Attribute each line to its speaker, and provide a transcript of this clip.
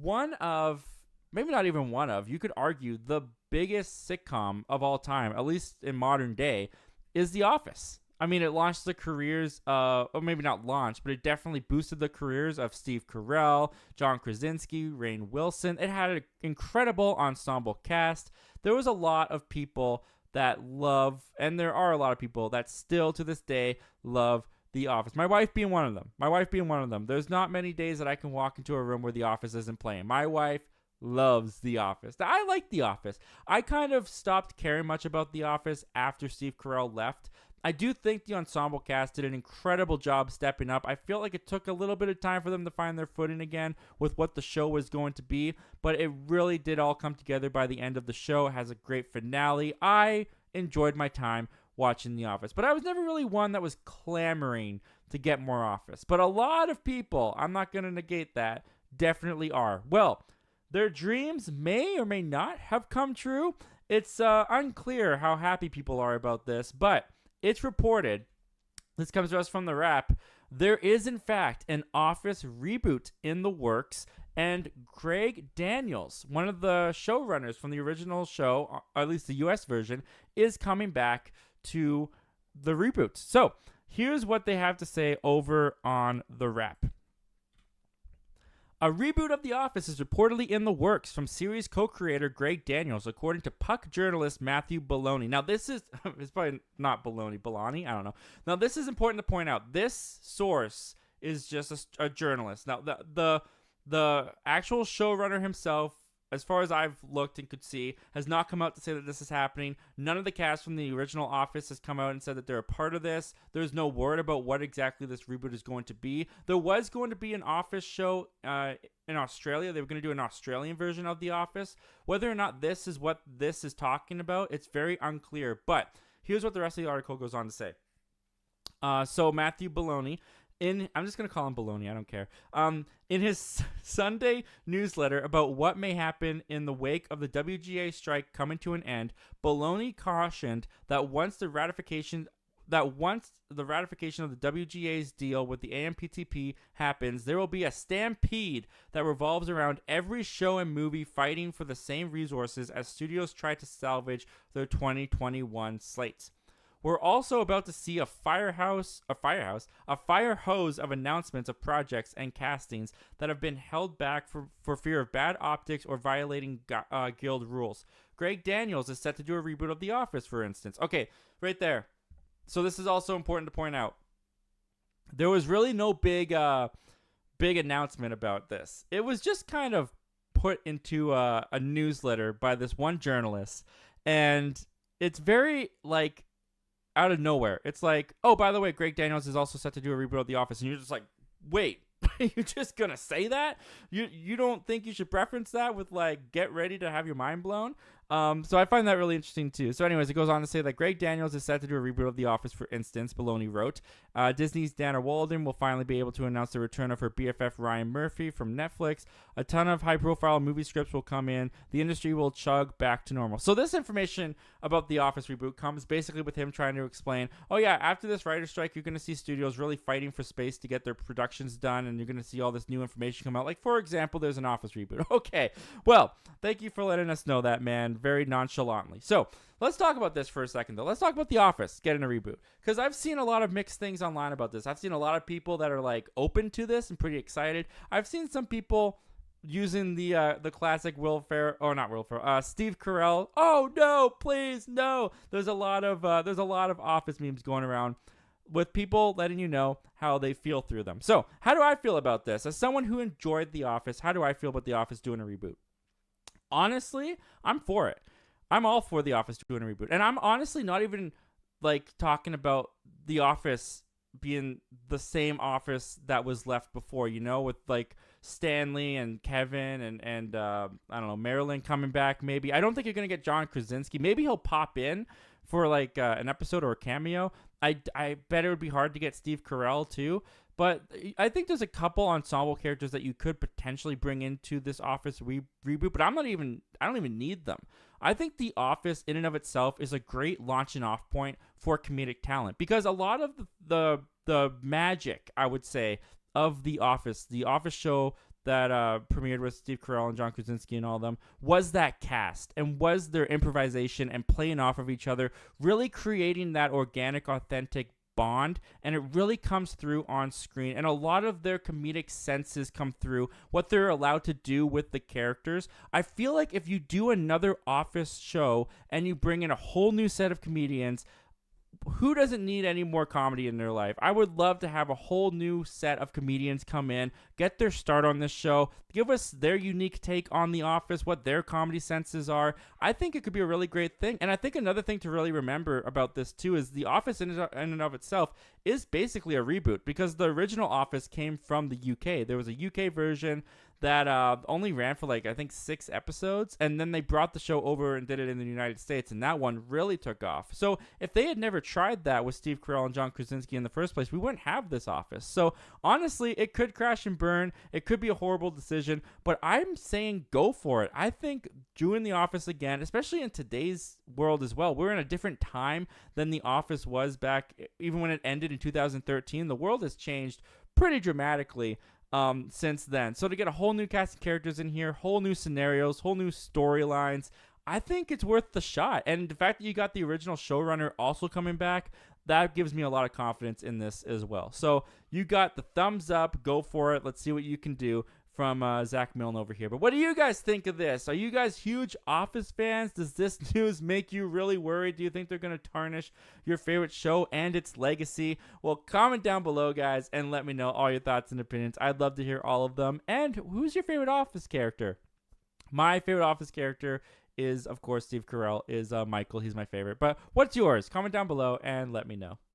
Speaker 1: one of, maybe not even one of, you could argue the biggest sitcom of all time, at least in modern day, is The Office. I mean, it launched the careers, or maybe not launched, but it definitely boosted the careers of Steve Carell, John Krasinski, Rainn Wilson. It had an incredible ensemble cast. There was a lot of people that love, and there are a lot of people that still to this day love The Office. My wife being one of them. There's not many days that I can walk into a room where The Office isn't playing. My wife loves The Office. I like The Office. I kind of stopped caring much about The Office after Steve Carell left. I do think the ensemble cast did an incredible job stepping up. I feel like it took a little bit of time for them to find their footing again with what the show was going to be, but it really did all come together by the end of the show. It has a great finale. I enjoyed my time watching The Office, but I was never really one that was clamoring to get more Office. But a lot of people, I'm not going to negate that, definitely are. Well, their dreams may or may not have come true. It's unclear how happy people are about this, but it's reported, this comes to us from the Wrap, there is in fact an Office reboot in the works, and Greg Daniels, one of the showrunners from the original show, or at least the US version, is coming back to the reboot. So here's what they have to say over on the Wrap. A reboot of The Office is reportedly in the works from series co-creator Greg Daniels, according to Puck journalist Matthew Bologna. Now, this is, it's probably not Bologna, I don't know. Now, this is important to point out. This source is just a journalist. Now, the actual showrunner himself, as far as I've looked and could see, has not come out to say that this is happening. None of the cast from the original Office has come out and said that they're a part of this. There's no word about what exactly this reboot is going to be. There was going to be an Office show in Australia. They were going to do an Australian version of The Office. Whether or not this is what this is talking about, it's very unclear. But here's what the rest of the article goes on to say. So Matthew Bologna, I'm just going to call him Bologna, I don't care. In his Sunday newsletter about what may happen in the wake of the WGA strike coming to an end, Bologna cautioned that once the ratification of the WGA's deal with the AMPTP happens, there will be a stampede that revolves around every show and movie fighting for the same resources as studios try to salvage their 2021 slates. We're also about to see a fire hose of announcements of projects and castings that have been held back for fear of bad optics or violating guild rules. Greg Daniels is set to do a reboot of The Office, for instance. Okay, right there. So this is also important to point out. There was really no big announcement about this. It was just kind of put into a newsletter by this one journalist, and it's very out of nowhere. It's like, oh, by the way, Greg Daniels is also set to do a reboot of The Office, and you're just like, wait, you're just gonna say that? You don't think you should preference that with get ready to have your mind blown? So I find that really interesting too. So anyways, it goes on to say that Greg Daniels is set to do a reboot of The Office, for instance, Bologna wrote. Disney's Dana Walden will finally be able to announce the return of her BFF Ryan Murphy from Netflix. A ton of high-profile movie scripts will come in. The industry will chug back to normal. So this information about The Office reboot comes basically with him trying to explain, oh yeah, after this writer's strike, you're going to see studios really fighting for space to get their productions done, and you're going to see all this new information come out. Like, for example, there's an Office reboot. Okay, well, thank you for letting us know that, man, very nonchalantly. So let's talk about this for a second, though. Let's talk about The Office getting a reboot, because I've seen a lot of mixed things online about this. I've seen a lot of people that are open to this and pretty excited. I've seen some people using the classic Steve Carell. Oh no, please no. There's a lot of Office memes going around with people letting you know how they feel through them. So how do I feel about this? As someone who enjoyed The Office, how do I feel about The Office doing a reboot? Honestly, I'm for it. I'm all for The Office doing a reboot. And I'm honestly not even talking about The Office being the same Office that was left before, with Stanley and Kevin and I don't know, Marilyn coming back maybe. I don't think you're going to get John Krasinski. Maybe he'll pop in for an episode or a cameo. I bet it would be hard to get Steve Carell too. But I think there's a couple ensemble characters that you could potentially bring into this Office reboot, but I don't even need them. I think The Office in and of itself is a great launching off point for comedic talent, because a lot of the magic, I would say, of The Office show, that premiered with Steve Carell and John Krasinski and all of them was that cast and was their improvisation and playing off of each other, really creating that organic, authentic bond, and it really comes through on screen, and a lot of their comedic senses come through what they're allowed to do with the characters. I feel like if you do another Office show and you bring in a whole new set of comedians, who doesn't need any more comedy in their life? I would love to have a whole new set of comedians come in, get their start on this show, give us their unique take on The Office, what their comedy senses are. I think it could be a really great thing. And I think another thing to really remember about this too is The Office in and of itself is basically a reboot, because the original Office came from the UK. There was a UK version that only ran for like I think 6 episodes, and then they brought the show over and did it in the United States, and that one really took off. So if they had never tried that with Steve Carell and John Krasinski in the first place, we wouldn't have this Office. So honestly, it could crash and burn. It could be a horrible decision, but I'm saying go for it. I think doing The Office again, especially in today's world as well, we're in a different time than The Office was back even when it ended in 2013. The world has changed pretty dramatically since then. So to get a whole new cast of characters in here, whole new scenarios, whole new storylines, I think it's worth the shot. And the fact that you got the original showrunner also coming back, that gives me a lot of confidence in this as well. So you got the thumbs up. Go for it. Let's see what you can do from Zach Milne over here. But what do you guys think of this? Are you guys huge Office fans? Does this news make you really worried? Do you think they're going to tarnish your favorite show and its legacy? Well, comment down below, guys, and let me know all your thoughts and opinions. I'd love to hear all of them. And who's your favorite Office character? My favorite Office character is, of course, Steve Carell, is Michael. He's my favorite. But what's yours? Comment down below and let me know.